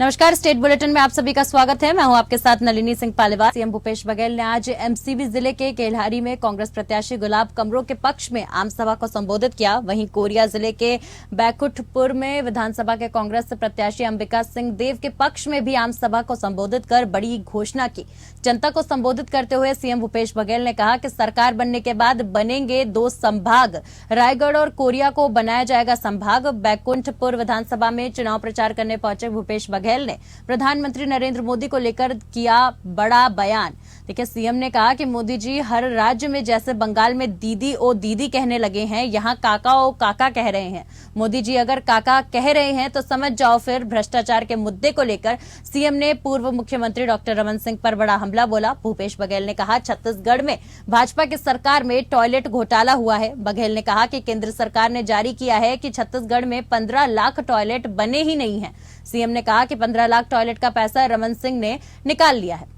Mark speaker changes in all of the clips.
Speaker 1: नमस्कार, state bulletin में आप सभी का स्वागत है। मैं हूं आपके साथ नलिनी सिंह पालीवाल। सीएम भूपेश बघेल ने आज एमसीबी जिले के केल्हारी में कांग्रेस प्रत्याशी गुलाब कमरो के पक्ष में आम सभा को संबोधित किया। वहीं कोरिया जिले के बैकुंठपुर में विधानसभा के कांग्रेस प्रत्याशी अंबिका सिंह देव के पक्ष में भी आम सभा को संबोधित कर बड़ी घोषणा की। जनता को संबोधित करते हुए सीएम भूपेश बघेल ने कहा कि सरकार बनने के बाद बनेंगे 2 संभाग, रायगढ़ और कोरिया को बनाया जाएगा संभाग। बैकुंठपुर विधानसभा में चुनाव प्रचार करने पहुंचे भूपेश बघेल ने प्रधानमंत्री नरेंद्र मोदी को लेकर किया बड़ा बयान। देखिए, सीएम ने कहा कि मोदी जी हर राज्य में जैसे बंगाल में दीदी ओ दीदी कहने लगे हैं, यहां काका ओ काका कह रहे हैं। मोदी जी अगर काका कह रहे हैं तो समझ जाओ फिर भ्रष्टाचार के मुद्दे को लेकर सीएम ने पूर्व मुख्यमंत्री डॉक्टर रमन सिंह पर बड़ा हमला बोला। भूपेश बघेल ने कहा छत्तीसगढ़ में भाजपा की सरकार में टॉयलेट घोटाला हुआ है। बघेल ने कहा कि केंद्र सरकार ने जारी किया है कि छत्तीसगढ़ में 15 लाख टॉयलेट बने ही नहीं है। सीएम ने कहा कि 15 लाख टॉयलेट का पैसा रमन सिंह ने निकाल लिया है।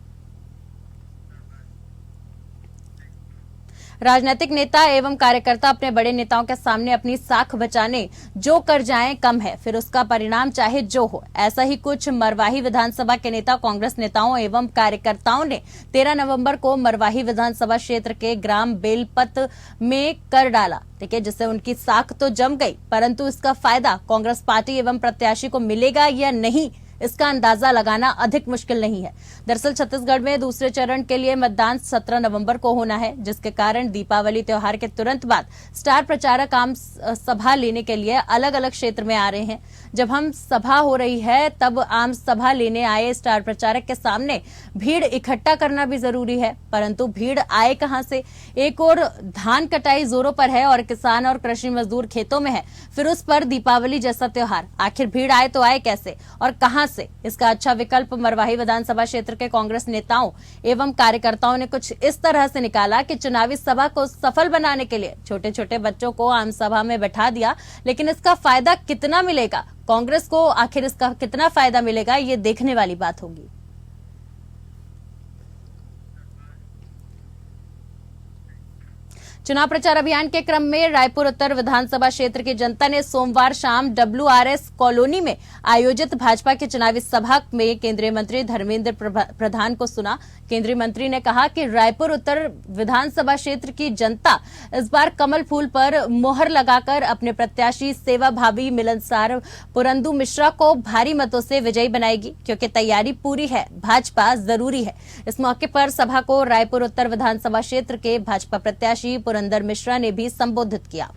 Speaker 1: राजनीतिक नेता एवं कार्यकर्ता अपने बड़े नेताओं के सामने अपनी साख बचाने जो कर जाएं कम है, फिर उसका परिणाम चाहे जो हो। ऐसा ही कुछ मरवाही विधानसभा के नेता कांग्रेस नेताओं एवं कार्यकर्ताओं ने 13 नवंबर को मरवाही विधानसभा क्षेत्र के ग्राम बेलपत में कर डाला। ठीक है, जिससे उनकी साख तो जम गई, परंतु इसका फायदा कांग्रेस पार्टी एवं प्रत्याशी को मिलेगा या नहीं, इसका अंदाजा लगाना अधिक मुश्किल नहीं है। दरअसल छत्तीसगढ़ में दूसरे चरण के लिए मतदान 17 नवंबर को होना है, जिसके कारण दीपावली त्योहार के तुरंत बाद स्टार प्रचारक आम सभा लेने के लिए अलग अलग क्षेत्र में आ रहे हैं। जब हम सभा हो रही है तब आम सभा लेने आए स्टार प्रचारक के सामने भीड़ इकट्ठा करना भी जरूरी है, परंतु भीड़ आए कहां से? एक और धान कटाई जोरों पर है और किसान और कृषि मजदूर खेतों में है, फिर उस पर दीपावली जैसा त्योहार। आखिर भीड़ आए तो आए कैसे और कहां से? इसका अच्छा विकल्प मरवाही विधानसभा क्षेत्र के कांग्रेस नेताओं एवं कार्यकर्ताओं ने कुछ इस तरह से निकाला कि चुनावी सभा को सफल बनाने के लिए छोटे छोटे बच्चों को आम सभा में बैठा दिया, लेकिन इसका फायदा कितना मिलेगा, कांग्रेस को आखिर इसका कितना फायदा मिलेगा, ये देखने वाली बात होगी। चुनाव प्रचार अभियान के क्रम में रायपुर उत्तर विधानसभा क्षेत्र की जनता ने सोमवार शाम WRS कॉलोनी में आयोजित भाजपा की चुनावी सभा में केंद्रीय मंत्री धर्मेंद्र प्रधान को सुना। केंद्रीय मंत्री ने कहा कि रायपुर उत्तर विधानसभा क्षेत्र की जनता इस बार कमल फूल पर मोहर लगाकर अपने प्रत्याशी सेवा भावी मिलनसार पुरंदू मिश्रा को भारी मतों से विजयी बनाएगी, क्योंकि तैयारी पूरी है, भाजपा जरूरी है। इस मौके पर सभा को रायपुर उत्तर विधानसभा क्षेत्र के भाजपा प्रत्याशी पुरंदर मिश्रा ने भी संबोधित किया।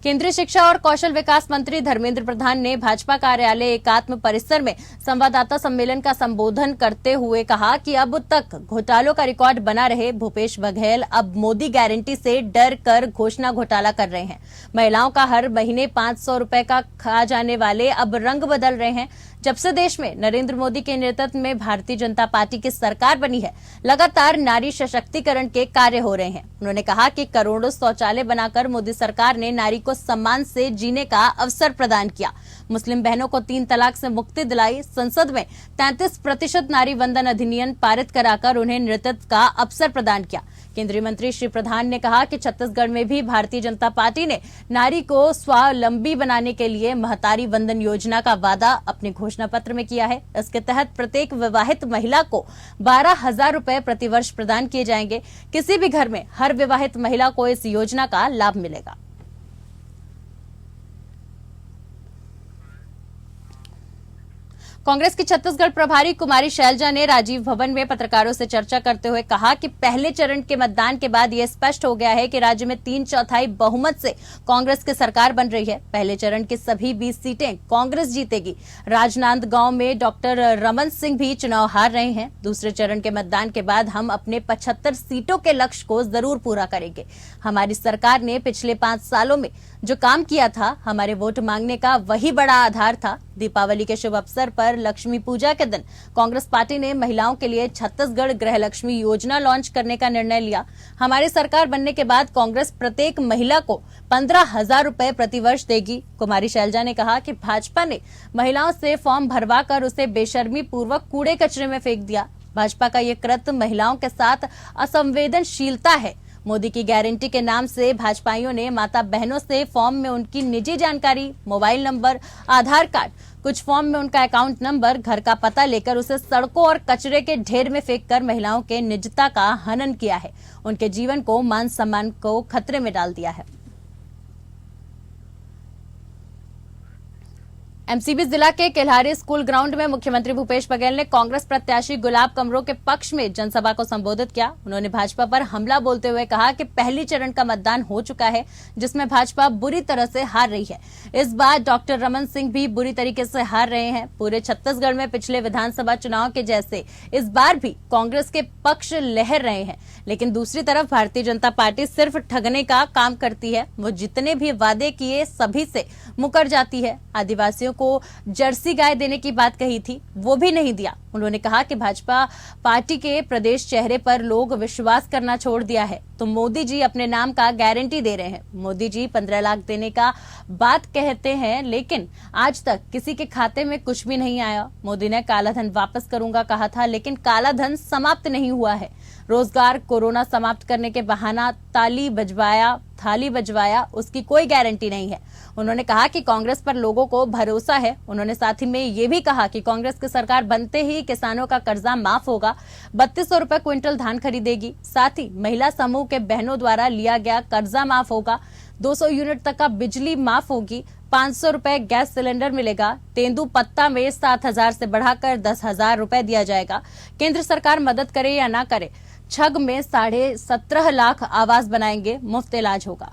Speaker 1: केंद्रीय शिक्षा और कौशल विकास मंत्री धर्मेंद्र प्रधान ने भाजपा कार्यालय एकात्म परिसर में संवाददाता सम्मेलन का संबोधन करते हुए कहा कि अब तक घोटालों का रिकॉर्ड बना रहे भूपेश बघेल अब मोदी गारंटी से डर कर घोषणा घोटाला कर रहे हैं। महिलाओं का हर महीने 500 रुपए का खा जाने वाले अब रंग बदल रहे हैं। जब से देश में नरेंद्र मोदी के नेतृत्व में भारतीय जनता पार्टी की सरकार बनी है, लगातार नारी सशक्तिकरण के कार्य हो रहे हैं। उन्होंने कहा कि करोड़ों शौचालय बनाकर मोदी सरकार ने नारी को सम्मान से जीने का अवसर प्रदान किया। मुस्लिम बहनों को 3 तलाक से मुक्ति दिलाई। संसद में 33% नारी वंदन अधिनियम पारित कराकर उन्हें नेतृत्व का अवसर प्रदान किया। केंद्रीय मंत्री श्री प्रधान ने कहा कि छत्तीसगढ़ में भी भारतीय जनता पार्टी ने नारी को स्वावलंबी बनाने के लिए महतारी वंदन योजना का वादा अपने घोषणा पत्र में किया है। इसके तहत प्रत्येक विवाहित महिला को 12,000 रुपए प्रतिवर्ष प्रदान किए जाएंगे। किसी भी घर में हर विवाहित महिला को इस योजना का लाभ मिलेगा। कांग्रेस की छत्तीसगढ़ प्रभारी कुमारी शैलजा ने राजीव भवन में पत्रकारों से चर्चा करते हुए कहा कि पहले चरण के मतदान के बाद यह स्पष्ट हो गया है कि राज्य में 3/4 बहुमत से कांग्रेस की सरकार बन रही है। पहले चरण की सभी 20 सीटें कांग्रेस जीतेगी। राजनांदगांव में डॉक्टर रमन सिंह भी चुनाव हार रहे हैं। दूसरे चरण के मतदान के बाद हम अपने 75 सीटों के लक्ष्य को जरूर पूरा करेंगे। हमारी सरकार ने पिछले 5 सालों में जो काम किया था, हमारे वोट मांगने का वही बड़ा आधार था। दीपावली के शुभ अवसर पर लक्ष्मी पूजा के दिन कांग्रेस पार्टी ने महिलाओं के लिए छत्तीसगढ़ गृह लक्ष्मी योजना लॉन्च करने का निर्णय लिया। हमारी सरकार बनने के बाद कांग्रेस प्रत्येक महिला को 15,000 रुपए प्रतिवर्ष देगी। कुमारी शैलजा ने कहा कि भाजपा ने महिलाओं से फॉर्म भरवाकर उसे बेशर्मी पूर्वक कूड़े कचरे में फेंक दिया। भाजपा का ये कृत्य महिलाओं के साथ असंवेदनशीलता है। मोदी की गारंटी के नाम से भाजपाइयों ने माता बहनों से फॉर्म में उनकी निजी जानकारी, मोबाइल नंबर, आधार कार्ड, कुछ फॉर्म में उनका अकाउंट नंबर, घर का पता लेकर उसे सड़कों और कचरे के ढेर में फेंककर महिलाओं के निजता का हनन किया है। उनके जीवन को, मान सम्मान को खतरे में डाल दिया है। एमसीबी जिला के केल्हारी स्कूल ग्राउंड में मुख्यमंत्री भूपेश बघेल ने कांग्रेस प्रत्याशी गुलाब कमरो के पक्ष में जनसभा को संबोधित किया। उन्होंने भाजपा पर हमला बोलते हुए कहा कि पहली चरण का मतदान हो चुका है, जिसमें भाजपा बुरी तरह से हार रही है। इस बार डॉक्टर रमन सिंह भी बुरी तरीके से हार रहे हैं। पूरे छत्तीसगढ़ में पिछले विधानसभा चुनाव के जैसे इस बार भी कांग्रेस के पक्ष लहर रहे हैं, लेकिन दूसरी तरफ भारतीय जनता पार्टी सिर्फ ठगने का काम करती है। वो जितने भी वादे किए सभी से मुकर जाती है। आदिवासियों को जर्सी गाय देने की बात कही थी, वो भी नहीं दिया। उन्होंने कहा कि भाजपा पार्टी के प्रदेश चेहरे पर लोग विश्वास करना छोड़ दिया है, तो मोदी जी अपने नाम का गारंटी दे रहे हैं। मोदी जी 15 लाख देने का बात कहते हैं, लेकिन आज तक किसी के खाते में कुछ भी नहीं आया। मोदी ने काला धन वापस करूंगा कहा था, लेकिन काला धन समाप्त नहीं हुआ है। रोजगार, कोरोना समाप्त करने के बहाना थाली बजवाया, उसकी कोई गारंटी नहीं है। उन्होंने कहा कि कांग्रेस पर लोगों को भरोसा है। उन्होंने साथ ही में ये भी कहा कि कांग्रेस की सरकार बनते ही किसानों का कर्जा माफ होगा, 3200 रुपए क्विंटल धान खरीदेगी। साथ ही महिला समूह के बहनों द्वारा लिया गया कर्जा माफ होगा, 200 यूनिट तक का बिजली माफ होगी, 500 रुपए गैस सिलेंडर मिलेगा। तेंदू पत्ता में 7,000 से बढ़ाकर 10,000 रुपए दिया जाएगा। केंद्र सरकार मदद करे या ना करे, छग में 17.5 लाख आवास बनाएंगे, मुफ्त इलाज होगा।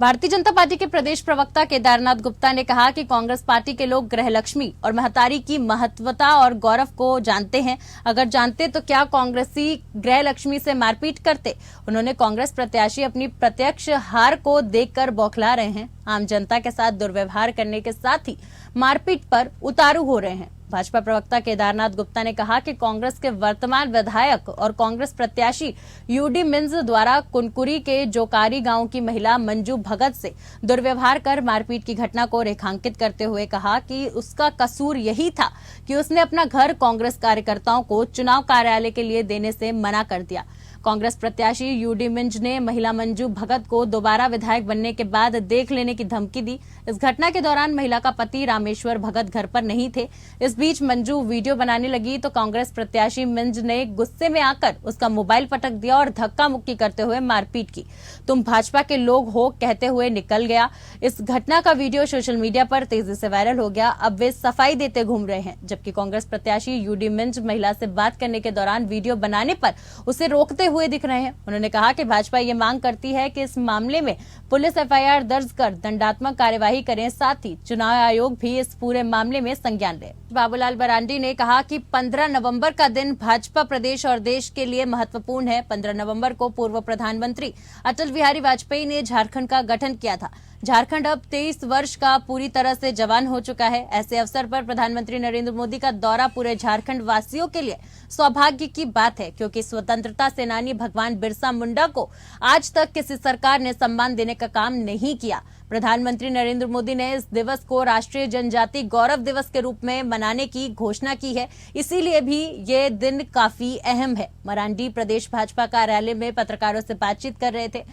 Speaker 1: भारतीय जनता पार्टी के प्रदेश प्रवक्ता केदारनाथ गुप्ता ने कहा कि कांग्रेस पार्टी के लोग गृहलक्ष्मी और महतारी की महत्वता और गौरव को जानते हैं। अगर जानते तो क्या कांग्रेसी गृहलक्ष्मी से मारपीट करते। उन्होंने कांग्रेस प्रत्याशी अपनी प्रत्यक्ष हार को देखकर बौखला रहे हैं। आम जनता के साथ दुर्व्यवहार करने के साथ ही मारपीट पर उतारू हो रहे हैं। भाजपा प्रवक्ता केदारनाथ गुप्ता ने कहा कि कांग्रेस के वर्तमान विधायक और कांग्रेस प्रत्याशी यूडी मिंज द्वारा कुनकुरी के जोकारी गांव की महिला मंजू भगत से दुर्व्यवहार कर मारपीट की घटना को रेखांकित करते हुए कहा कि उसका कसूर यही था कि उसने अपना घर कांग्रेस कार्यकर्ताओं को चुनाव कार्यालय के लिए देने से मना कर दिया। कांग्रेस प्रत्याशी यूडी मिंज ने महिला मंजू भगत को दोबारा विधायक बनने के बाद देख लेने की धमकी दी। इस घटना के दौरान महिला का पति रामेश्वर भगत घर पर नहीं थे। इस बीच मंजू वीडियो बनाने लगी तो कांग्रेस प्रत्याशी मिंज ने गुस्से में आकर उसका मोबाइल पटक दिया और धक्का मुक्की करते हुए मारपीट की। तुम भाजपा के लोग हो कहते हुए निकल गया। इस घटना का वीडियो सोशल मीडिया पर तेजी से वायरल हो गया। अब वे सफाई देते घूम रहे हैं, जबकि कांग्रेस प्रत्याशी यूडी मिंज महिला से बात करने के दौरान वीडियो बनाने पर उसे रोकते हुए दिख रहे हैं। उन्होंने कहा कि भाजपा ये मांग करती है कि इस मामले में पुलिस एफआईआर दर्ज कर दंडात्मक कार्यवाही करें, साथ ही चुनाव आयोग भी इस पूरे मामले में संज्ञान ले। बाबूलाल मरांडी ने कहा कि 15 नवंबर का दिन भाजपा प्रदेश और देश के लिए महत्वपूर्ण है। 15 नवंबर को पूर्व प्रधानमंत्री अटल बिहारी वाजपेयी ने झारखंड का गठन किया था। झारखंड अब 23 वर्ष का पूरी तरह से जवान हो चुका है। ऐसे अवसर पर प्रधानमंत्री नरेंद्र मोदी का दौरा पूरे झारखंड वासियों के लिए सौभाग्य की बात है, क्योंकि स्वतंत्रता सेनानी भगवान बिरसा मुंडा को आज तक किसी सरकार ने सम्मान देने का काम नहीं किया। प्रधानमंत्री नरेंद्र मोदी ने इस दिवस को राष्ट्रीय जनजाति गौरव दिवस के रूप में मनाने की घोषणा की है, इसीलिए भी ये दिन काफी अहम है। मरांडी प्रदेश भाजपा कार्यालय में पत्रकारों से बातचीत कर रहे थे।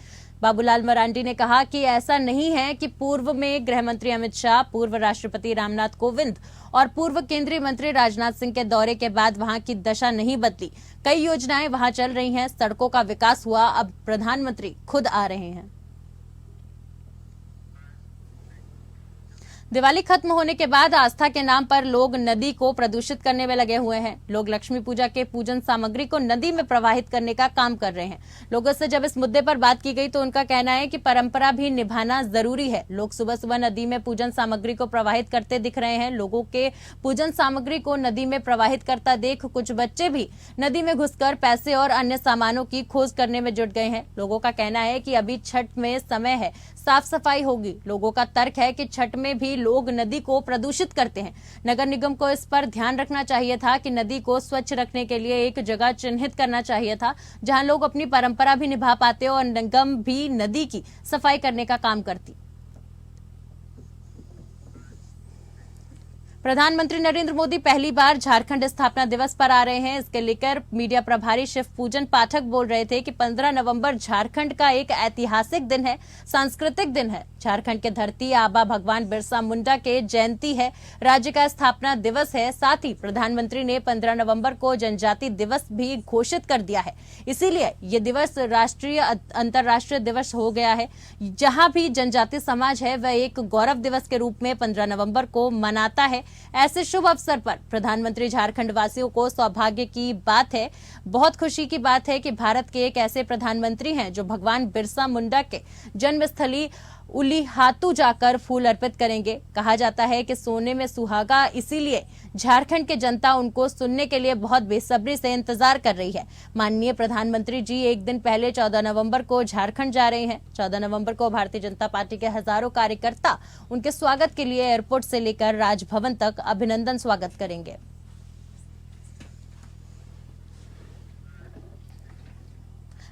Speaker 1: बाबूलाल मरांडी ने कहा कि ऐसा नहीं है कि पूर्व में गृह मंत्री अमित शाह, पूर्व राष्ट्रपति रामनाथ कोविंद और पूर्व केंद्रीय मंत्री राजनाथ सिंह के दौरे के बाद वहां की दशा नहीं बदली। कई योजनाएं वहां चल रही हैं, सड़कों का विकास हुआ, अब प्रधानमंत्री खुद आ रहे हैं। दिवाली खत्म होने के बाद आस्था के नाम पर लोग नदी को प्रदूषित करने में लगे हुए हैं। लोग लक्ष्मी पूजा के पूजन सामग्री को नदी में प्रवाहित करने का काम कर रहे हैं। लोगों से जब इस मुद्दे पर बात की गई तो उनका कहना है कि परंपरा भी निभाना जरूरी है। लोग सुबह सुबह नदी में पूजन सामग्री को प्रवाहित करते दिख रहे हैं। लोगों के पूजन सामग्री को नदी में प्रवाहित करता देख कुछ बच्चे भी नदी में घुसकर पैसे और अन्य सामानों की खोज करने में जुट गए हैं। लोगों का कहना है कि अभी छठ में समय है, साफ सफाई होगी। लोगों का तर्क है कि छठ में भी लोग नदी को प्रदूषित करते हैं। नगर निगम को इस पर ध्यान रखना चाहिए था कि नदी को स्वच्छ रखने के लिए एक जगह चिन्हित करना चाहिए था, जहां लोग अपनी परंपरा भी निभा पाते और निगम भी नदी की सफाई करने का काम करती। प्रधानमंत्री नरेंद्र मोदी पहली बार झारखंड स्थापना दिवस पर आ रहे हैं। इसके लेकर मीडिया प्रभारी शिव पूजन पाठक बोल रहे थे कि 15 नवंबर झारखंड का एक ऐतिहासिक दिन है, सांस्कृतिक दिन है। झारखंड के धरती आबा भगवान बिरसा मुंडा के जयंती है, राज्य का स्थापना दिवस है। साथ ही प्रधानमंत्री ने 15 नवंबर को जनजाति दिवस भी घोषित कर दिया है। इसीलिए ये दिवस राष्ट्रीय अंतर्राष्ट्रीय दिवस हो गया है। जहां भी जनजाति समाज है वह एक गौरव दिवस के रूप में 15 नवंबर को मनाता है। ऐसे शुभ अवसर पर प्रधानमंत्री झारखंड वासियों को सौभाग्य की बात है, बहुत खुशी की बात है कि भारत के एक ऐसे प्रधानमंत्री हैं जो भगवान बिरसा मुंडा के जन्मस्थली उलीहातू जाकर फूल अर्पित करेंगे। कहा जाता है कि सोने में सुहागा, इसीलिए झारखंड की जनता उनको सुनने के लिए बहुत बेसब्री से इंतजार कर रही है। माननीय प्रधानमंत्री जी एक दिन पहले 14 नवंबर को झारखंड जा रहे हैं। 14 नवंबर को भारतीय जनता पार्टी के हजारों कार्यकर्ता उनके स्वागत के लिए एयरपोर्ट से लेकर राजभवन तक अभिनंदन स्वागत करेंगे।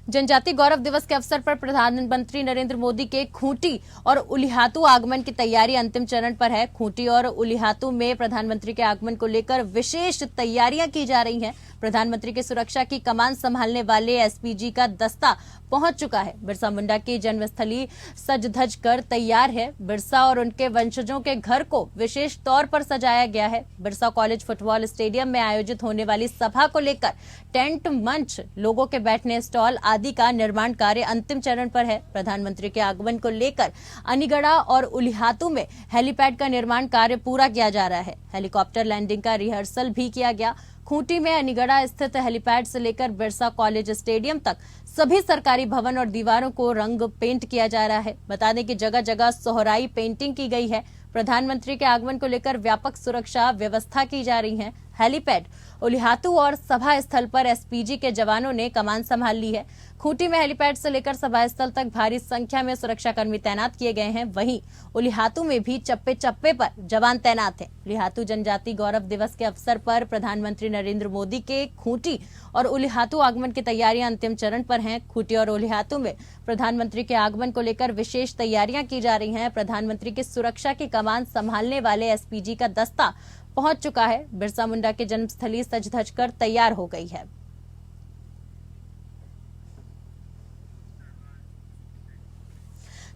Speaker 1: जनजाति गौरव दिवस के अवसर पर प्रधानमंत्री नरेंद्र मोदी के खूंटी और उलीहातू आगमन की तैयारी अंतिम चरण पर है। खूंटी और उलीहातू में प्रधानमंत्री के आगमन को लेकर विशेष तैयारियां की जा रही हैं। प्रधानमंत्री की सुरक्षा की कमान संभालने वाले एसपीजी का दस्ता पहुंच चुका है। बिरसा मुंडा की जन्मस्थली सज धज कर तैयार है। बिरसा और उनके वंशजों के घर को विशेष तौर पर सजाया गया है। बिरसा कॉलेज फुटबॉल स्टेडियम में आयोजित होने वाली सभा को लेकर टेंट, मंच, लोगों के बैठने स्टॉल आदि का निर्माण कार्य अंतिम चरण पर है। प्रधानमंत्री के आगमन को लेकर अनिगड़ा और उलीहातू में हेलीपैड का निर्माण कार्य पूरा किया जा रहा है। हेलीकॉप्टर लैंडिंग का रिहर्सल भी किया गया। खूंटी में अनिगड़ा स्थित हेलीपैड से लेकर बिरसा कॉलेज स्टेडियम तक सभी सरकारी भवन और दीवारों को रंग पेंट किया जा रहा है। बता दें कि जगह जगह सोहराई पेंटिंग की गई है। प्रधानमंत्री के आगमन को लेकर व्यापक सुरक्षा व्यवस्था की जा रही है। हेलीपैड, उलीहातू और सभा स्थल पर एसपीजी के जवानों ने कमान संभाल ली है। खूंटी में हेलीपैड से लेकर सभा स्थल तक भारी संख्या में सुरक्षाकर्मी तैनात किए गए हैं। वहीं उलीहातू में भी चप्पे चप्पे पर जवान तैनात हैं। उलीहातू जनजाति गौरव दिवस के अवसर पर प्रधानमंत्री नरेंद्र मोदी के खूंटी और उलीहातू आगमन की तैयारियां अंतिम चरण पर हैं। खूंटी और उलीहातू में प्रधानमंत्री के आगमन को लेकर विशेष तैयारियां की जा रही हैं। प्रधानमंत्री की सुरक्षा की कमान संभालने वाले एसपीजी का दस्ता पहुंच चुका है। बिरसा मुंडा की जन्मस्थली सज धज कर तैयार हो गई है।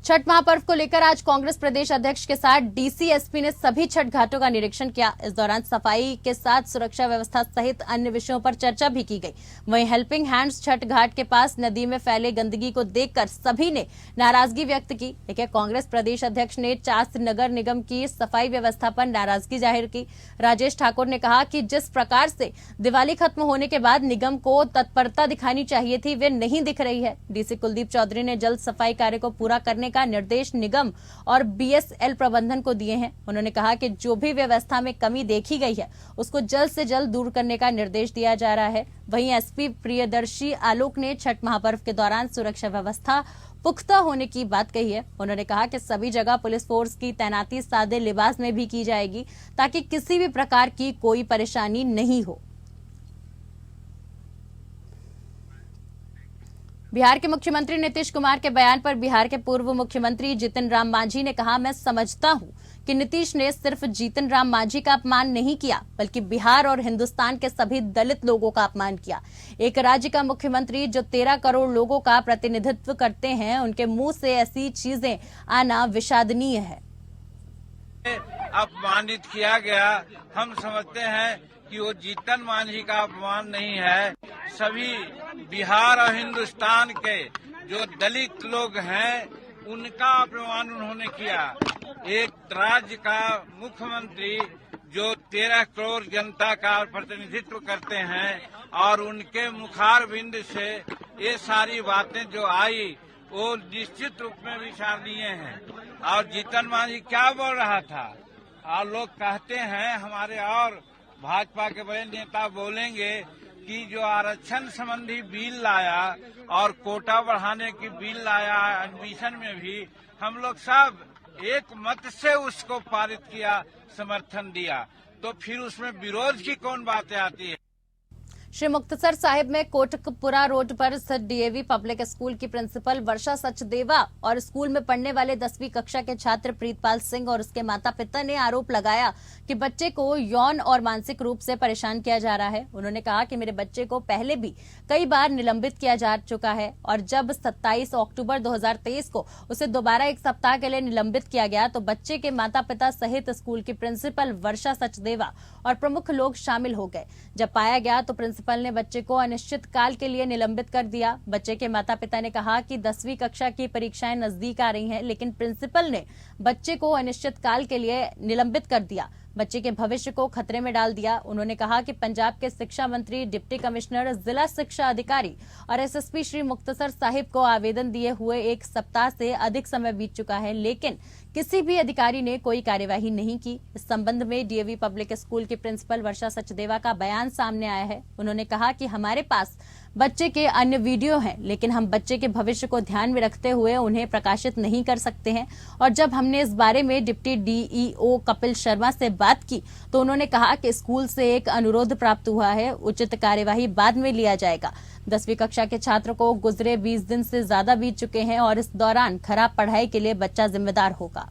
Speaker 1: छठ महापर्व को लेकर आज कांग्रेस प्रदेश अध्यक्ष के साथ डीसी एसपी ने सभी छठ घाटों का निरीक्षण किया। इस दौरान सफाई के साथ सुरक्षा व्यवस्था सहित अन्य विषयों पर चर्चा भी की गई। वहीं हेल्पिंग हैंड्स छठ घाट के पास नदी में फैले गंदगी को देखकर सभी ने नाराजगी व्यक्त की। लेकिन कांग्रेस प्रदेश अध्यक्ष ने चास नगर निगम की सफाई व्यवस्था पर नाराजगी जाहिर की। राजेश ठाकुर ने कहा कि जिस प्रकार से दिवाली खत्म होने के बाद निगम को तत्परता दिखानी चाहिए थी, वे नहीं दिख रही है। डीसी कुलदीप चौधरी ने जल्द सफाई कार्य को पूरा करने का निर्देश निगम और बीएसएल प्रबंधन को दिए हैं। उन्होंने कहा कि जो भी व्यवस्था में कमी देखी गई है उसको जल्द से जल्द दूर करने का निर्देश दिया जा रहा है। वहीं एसपी प्रियदर्शी आलोक ने छठ महापर्व के दौरान सुरक्षा व्यवस्था पुख्ता होने की बात कही है। उन्होंने कहा कि सभी जगह पुलिस फोर्स की तैनाती सादे लिबास में भी की जाएगी ताकि किसी भी प्रकार की कोई परेशानी नहीं हो। बिहार के मुख्यमंत्री नीतीश कुमार के बयान पर बिहार के पूर्व मुख्यमंत्री जीतन राम मांझी ने कहा, मैं समझता हूं कि नीतीश ने सिर्फ जीतन राम मांझी का अपमान नहीं किया बल्कि बिहार और हिंदुस्तान के सभी दलित लोगों का अपमान किया। एक राज्य का मुख्यमंत्री जो 13 करोड़ लोगों का प्रतिनिधित्व करते हैं, उनके मुंह से ऐसी चीजें आना विषादनीय है।
Speaker 2: अपमानित किया गया, हम समझते हैं कि वो जीतन मांझी का अपमान नहीं है, सभी बिहार और हिंदुस्तान के जो दलित लोग हैं उनका अपमान उन्होंने किया। एक राज्य का मुख्यमंत्री जो 13 करोड़ जनता का प्रतिनिधित्व करते हैं और उनके मुखार बिंद से ये सारी बातें जो आई वो निश्चित रूप में विषादनीय हैं। और जीतन मांझी क्या बोल रहा था, और लोग कहते हैं हमारे और भाजपा के बड़े नेता बोलेंगे कि जो आरक्षण संबंधी बिल लाया और कोटा बढ़ाने की बिल लाया, एडमिशन में भी हम लोग सब एक मत से उसको पारित किया, समर्थन दिया, तो फिर उसमें विरोध की कौन बातें आती है।
Speaker 1: श्री मुक्तसर साहिब में कोटकपुरा रोड पर स्थित डीएवी पब्लिक स्कूल की प्रिंसिपल वर्षा सचदेवा और स्कूल में पढ़ने वाले 10वीं कक्षा के छात्र प्रीतपाल सिंह और उसके माता पिता ने आरोप लगाया कि बच्चे को यौन और मानसिक रूप से परेशान किया जा रहा है। उन्होंने कहा कि मेरे बच्चे को पहले भी कई बार निलंबित किया जा चुका है और जब 27 अक्टूबर 2023 को उसे दोबारा एक सप्ताह के लिए निलंबित किया गया तो बच्चे के माता पिता सहित स्कूल की प्रिंसिपल वर्षा सचदेवा और प्रमुख लोग शामिल हो गए। जब पाया गया तो प्रिंसिपल ने बच्चे को अनिश्चित काल के लिए निलंबित कर दिया। बच्चे के माता पिता ने कहा कि 10वीं कक्षा की परीक्षाएं नजदीक आ रही हैं, लेकिन प्रिंसिपल ने बच्चे को अनिश्चित काल के लिए निलंबित कर दिया, बच्चे के भविष्य को खतरे में डाल दिया। उन्होंने कहा कि पंजाब के शिक्षा मंत्री, डिप्टी कमिश्नर, जिला शिक्षा अधिकारी और एसएसपी श्री मुक्तसर साहिब को आवेदन दिए हुए एक सप्ताह से अधिक समय बीत चुका है, लेकिन किसी भी अधिकारी ने कोई कार्यवाही नहीं की। इस संबंध में डीएवी पब्लिक स्कूल की प्रिंसिपल वर्षा सचदेवा का बयान सामने आया है। उन्होंने कहा कि हमारे पास बच्चे के अन्य वीडियो हैं, लेकिन हम बच्चे के भविष्य को ध्यान में रखते हुए उन्हें प्रकाशित नहीं कर सकते हैं। और जब हमने इस बारे में डिप्टी डीईओ कपिल शर्मा से बात की तो उन्होंने कहा कि स्कूल से एक अनुरोध प्राप्त हुआ है, उचित कार्यवाही बाद में लिया जाएगा। 10वीं कक्षा के छात्र को गुजरे 20 दिन से ज्यादा बीत चुके हैं और इस दौरान खराब पढ़ाई के लिए बच्चा जिम्मेदार होगा।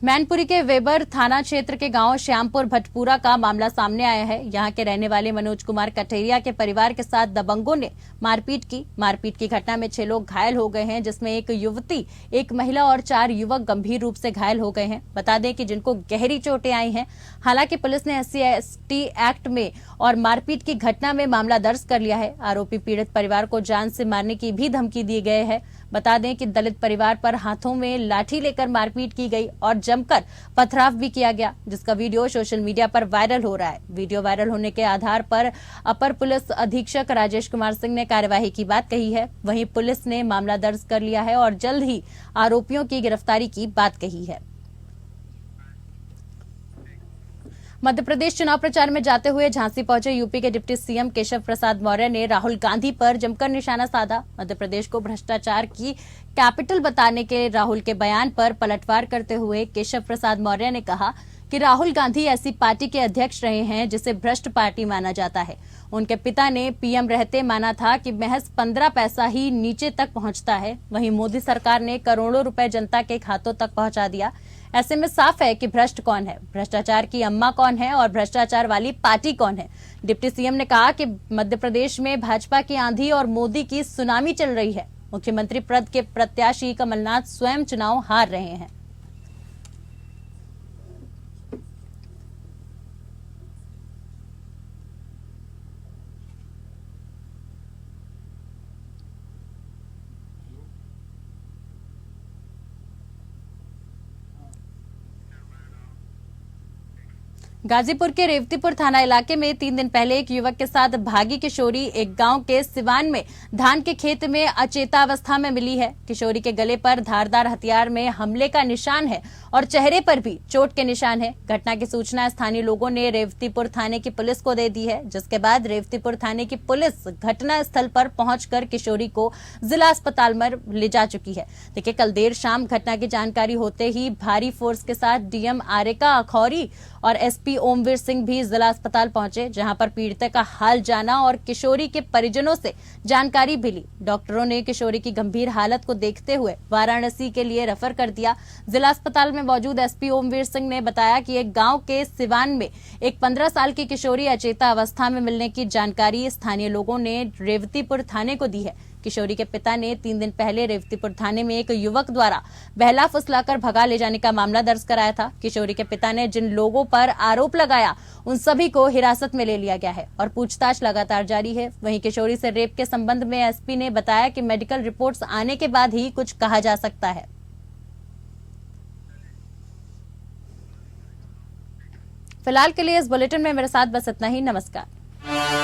Speaker 1: मैनपुरी के वेबर थाना क्षेत्र के गांव श्यामपुर भटपुरा का मामला सामने आया है। यहां के रहने वाले मनोज कुमार कठेरिया के परिवार के साथ दबंगों ने मारपीट की घटना में 6 लोग घायल हो गए हैं, जिसमें एक युवती, एक महिला और 4 युवक गंभीर रूप से घायल हो गए हैं। बता दें कि जिनको गहरी चोटें आई हैं। हालांकि पुलिस ने SC/ST एक्ट में और मारपीट की घटना में मामला दर्ज कर लिया है। आरोपी पीड़ित परिवार को जान से मारने की भी धमकी दी गई है। बता दें कि दलित परिवार पर हाथों में लाठी लेकर मारपीट की गई और जमकर पथराव भी किया गया, जिसका वीडियो सोशल मीडिया पर वायरल हो रहा है। वीडियो वायरल होने के आधार पर अपर पुलिस अधीक्षक राजेश कुमार सिंह ने कार्यवाही की बात कही है। वहीं पुलिस ने मामला दर्ज कर लिया है और जल्द ही आरोपियों की गिरफ्तारी की बात कही है। मध्य प्रदेश चुनाव प्रचार में जाते हुए झांसी पहुंचे यूपी के डिप्टी सीएम केशव प्रसाद मौर्य ने राहुल गांधी पर जमकर निशाना साधा। मध्य प्रदेश को भ्रष्टाचार की कैपिटल बताने के राहुल के बयान पर पलटवार करते हुए केशव प्रसाद मौर्य ने कहा कि राहुल गांधी ऐसी पार्टी के अध्यक्ष रहे हैं जिसे भ्रष्ट पार्टी माना जाता है। उनके पिता ने पीएम रहते माना था कि महज 15 पैसा ही नीचे तक पहुंचता है। वहीं मोदी सरकार ने करोड़ों रुपए जनता के खातों तक पहुंचा दिया। ऐसे में साफ है कि भ्रष्ट कौन है, भ्रष्टाचार की अम्मा कौन है और भ्रष्टाचार वाली पार्टी कौन है। डिप्टी सीएम ने कहा कि मध्य प्रदेश में भाजपा की आंधी और मोदी की सुनामी चल रही है। मुख्यमंत्री पद के प्रत्याशी कमलनाथ स्वयं चुनाव हार रहे हैं। गाजीपुर के रेवतीपुर थाना इलाके में 3 दिन पहले एक युवक के साथ भागी किशोरी एक गांव के सिवान में धान के खेत में अचेतावस्था में मिली है। किशोरी के गले पर धारदार हथियार में हमले का निशान है और चेहरे पर भी चोट के निशान है। घटना की सूचना स्थानीय लोगों ने रेवतीपुर थाने की पुलिस को दे दी है, जिसके बाद रेवतीपुर थाने की पुलिस घटना स्थल पर पहुंचकर किशोरी को जिला अस्पताल में ले जा चुकी है। देखिए, कल देर शाम घटना की जानकारी होते ही भारी फोर्स के साथ डीएम आरेका अखौरी और एसपी ओमवीर सिंह भी जिला अस्पताल पहुंचे, जहां पर पीड़िता का हाल जाना और किशोरी के परिजनों से जानकारी भी ली। डॉक्टरों ने किशोरी की गंभीर हालत को देखते हुए वाराणसी के लिए रेफर कर दिया। जिला अस्पताल में मौजूद एसपी ओमवीर सिंह ने बताया कि एक गांव के सिवान में एक 15 साल की किशोरी अचेता अवस्था में मिलने की जानकारी स्थानीय लोगों ने रेवतीपुर थाने को दी है। किशोरी के पिता ने 3 दिन पहले रेवतीपुर थाने में एक युवक द्वारा बहला फुसलाकर भगा ले जाने का मामला दर्ज कराया था। किशोरी के पिता ने जिन लोगों पर आरोप लगाया उन सभी को हिरासत में ले लिया गया है और पूछताछ लगातार जारी है। वहीं किशोरी से रेप के संबंध में एसपी ने बताया कि मेडिकल रिपोर्ट्स आने के बाद ही कुछ कहा जा सकता है। फिलहाल के लिए इस बुलेटिन में मेरे साथ बस इतना ही। नमस्कार।